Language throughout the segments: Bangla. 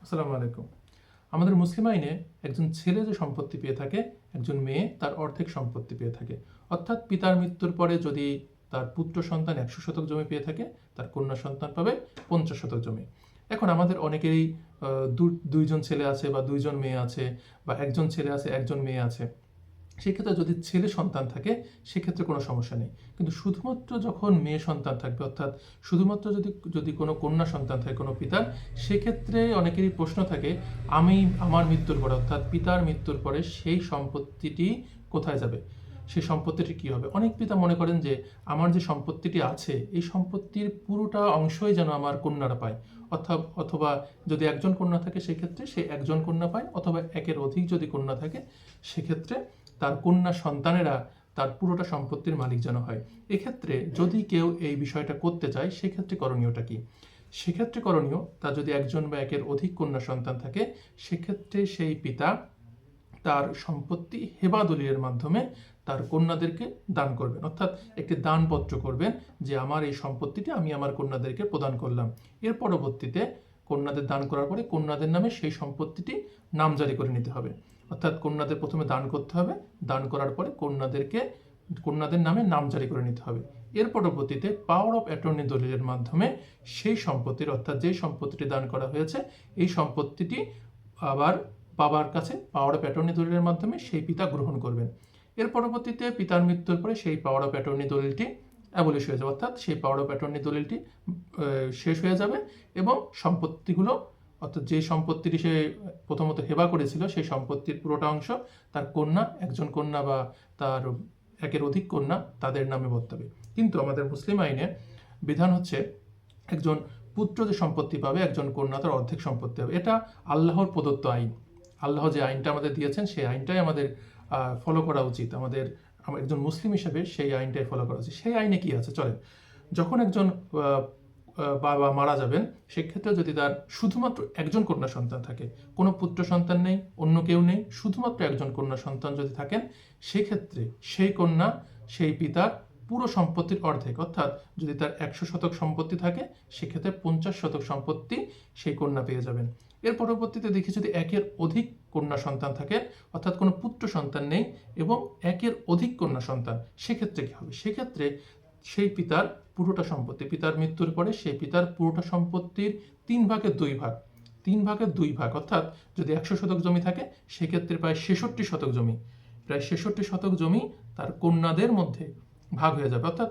আসসালামু আলাইকুম। আমাদের মুসলিম আইনে একজন ছেলে যে সম্পত্তি পেয়ে থাকে, একজন মেয়ে তার অর্ধেক সম্পত্তি পেয়ে থাকে। অর্থাৎ পিতার মৃত্যুর পরে যদি তার পুত্র সন্তান 100 শতক জমি পেয়ে থাকে, তার কন্যা সন্তান পাবে 50 শতক জমি। এখন আমাদের অনেকেরই দুইজন ছেলে আছে বা দুইজন মেয়ে আছে, বা একজন ছেলে আছে একজন মেয়ে আছে। সেক্ষেত্রে যদি ছেলে সন্তান থাকে সেক্ষেত্রে কোনো সমস্যা নেই, কিন্তু শুধুমাত্র যখন মেয়ে সন্তান থাকবে, অর্থাৎ শুধুমাত্র যদি যদি কোনো কন্যা সন্তান থাকে কোনো পিতার, সেক্ষেত্রে অনেকেরই প্রশ্ন থাকে, আমার মৃত্যুর পরে অর্থাৎ পিতার মৃত্যুর পরে সেই সম্পত্তিটি কোথায় যাবে, সেই সম্পত্তিটি কী হবে। অনেক পিতা মনে করেন যে আমার যে সম্পত্তিটি আছে এই সম্পত্তির পুরোটা অংশই যেন আমার কন্যারা পায়, অথবা যদি একজন কন্যা থাকে সেক্ষেত্রে সে একজন কন্যা পায়, অথবা একের অধিক যদি কন্যা থাকে সেক্ষেত্রে তার কন্যা সন্তানেরা তার পুরোটা সম্পত্তির মালিক যেন হয়। এক্ষেত্রে যদি কেউ এই বিষয়টা করতে চায় সেক্ষেত্রে করণীয়টা কি? সেক্ষেত্রে করণীয়, তার যদি একজন বা একের অধিক কন্যা সন্তান থাকে সেক্ষেত্রে সেই পিতা তার সম্পত্তি হেবা দলিলের মাধ্যমে তার কন্যাদেরকে দান করবেন, অর্থাৎ একটি দানপত্র করবেন যে আমার এই সম্পত্তিটি আমি আমার কন্যাদেরকে প্রদান করলাম। এর পরবর্তীতে কন্যাদের দান করার পরে কন্যাদের নামে সেই সম্পত্তিটি নামজারি করে নিতে হবে। অর্থাৎ কন্যাদের প্রথমে দান করতে হবে, দান করার পরে কন্যাদের নামে নামজারি করে নিতে হবে। এর পরবর্তীতে পাওয়ার অফ অ্যাটর্নি দলিলের মাধ্যমে সেই সম্পত্তির, অর্থাৎ যে সম্পত্তিটি দান করা হয়েছে এই সম্পত্তিটি আবার বাবার কাছে পাওয়ার অফ অ্যাটর্নি দলিলের মাধ্যমে সেই পিতা গ্রহণ করবেন। এর পরবর্তীতে পিতার মৃত্যুর পরে সেই পাওয়ার অফ অ্যাটর্নি দলিলটি অ্যাবলিশ হয়ে যাবে, অর্থাৎ সেই পাওয়ার অফ অ্যাটর্নি দলিলটি শেষ হয়ে যাবে এবং সম্পত্তিগুলো, অর্থাৎ যে সম্পত্তিটি সে প্রথমত হেবা করেছিল সেই সম্পত্তির পুরোটা অংশ তার কন্যা, একজন কন্যা বা তার একের অধিক কন্যা তাদের নামে বর্তাবে। কিন্তু আমাদের মুসলিম আইনে বিধান হচ্ছে একজন পুত্র যে সম্পত্তি পাবে একজন কন্যা তার অর্ধেক সম্পত্তি হবে। এটা আল্লাহর প্রদত্ত আইন। আল্লাহ যে আইনটা আমাদের দিয়েছেন সেই আইনটাই আমাদের ফলো করা উচিত। আমাদের একজন মুসলিম হিসেবে সেই আইনটাই ফলো করা উচিত। সেই আইনে কি আছে চলেন, যখন একজন বাবা মারা যাবেন সেক্ষেত্রে যদি তার শুধুমাত্র একজন কন্যা সন্তান থাকে, কোনো পুত্র সন্তান নেই, অন্য কেউ নেই, শুধুমাত্র একজন কন্যা সন্তান যদি থাকেন, সেক্ষেত্রে সেই কন্যা সেই পিতার পুরো সম্পত্তির অর্ধেক, অর্থাৎ যদি তার 100 শতক সম্পত্তি থাকে সেক্ষেত্রে 50 শতক সম্পত্তি সেই কন্যা পেয়ে যাবেন। এর পরবর্তীতে দেখি যদি একের অধিক কন্যা সন্তান থাকে, অর্থাৎ কোনো পুত্র সন্তান নেই এবং একের অধিক কন্যা সন্তান, সেক্ষেত্রে কী হবে? সেক্ষেত্রে সেই পিতার পুরোটা সম্পত্তি, পিতার মৃত্যুর পরে সেই পিতার পুরোটা সম্পত্তির 3 ভাগের 2 ভাগ, অর্থাৎ যদি 100 শতক জমি থাকে সেক্ষেত্রে প্রায় 66 শতক জমি তার কন্যাদের মধ্যে ভাগ হয়ে যাবে। অর্থাৎ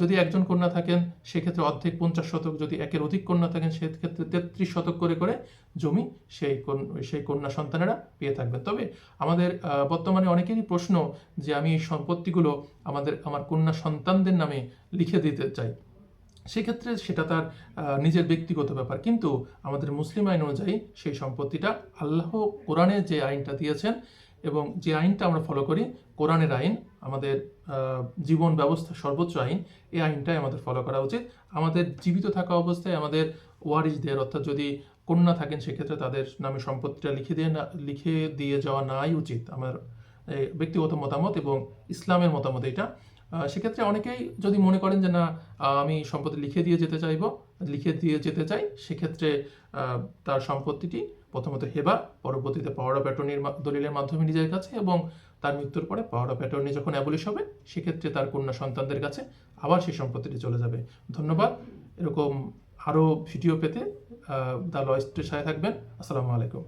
যদি একজন কন্যা থাকেন সেক্ষেত্রে অর্ধেক 50 শতক, যদি একের অধিক কন্যা থাকেন সেক্ষেত্রে 33 শতক করে করে জমি সেই কন্যা সন্তানেরা পেয়ে থাকবেন। তবে আমাদের বর্তমানে অনেকেরই প্রশ্ন যে আমি এই সম্পত্তিগুলো আমার কন্যা সন্তানদের নামে লিখে দিতে চাই। সেক্ষেত্রে সেটা তার নিজের ব্যক্তিগত ব্যাপার, কিন্তু আমাদের মুসলিম আইন অনুযায়ী সেই সম্পত্তিটা আল্লাহ কোরআনে যে আইনটা দিয়েছেন এবং যে আইনটা আমরা ফলো করি, কোরআনের আইন আমাদের জীবন ব্যবস্থা সর্বোচ্চ আইন, এই আইনটাই আমাদের ফলো করা উচিত। আমাদের জীবিত থাকা অবস্থায় আমাদের ওয়ারিসদের, অর্থাৎ যদি কন্যা থাকেন সেক্ষেত্রে তাদের নামে সম্পত্তিটা লিখে দিয়ে যাওয়া নাই উচিত। আমার ব্যক্তিগত মতামত এবং ইসলামের মতামত এটা। সেক্ষেত্রে অনেকেই যদি মনে করেন যে না আমি সম্পত্তি লিখে দিয়ে যেতে চাই, সেক্ষেত্রে তার সম্পত্তিটি প্রথমত হেবা, পরবর্তীতে পাওয়ার অফ অ্যাটর্নির দলিলের মাধ্যমে নিজের কাছে, এবং তার মৃত্যুর পরে পাওয়ার অফ অ্যাটর্নি যখন অ্যাবলিশ হবে সেক্ষেত্রে তার কন্যা সন্তানদের কাছে আবার সেই সম্পত্তিটি চলে যাবে। ধন্যবাদ। এরকম আরও ভিডিও পেতে দ্য ল স্ট্রিটের সাথে থাকবেন। আসসালামু আলাইকুম।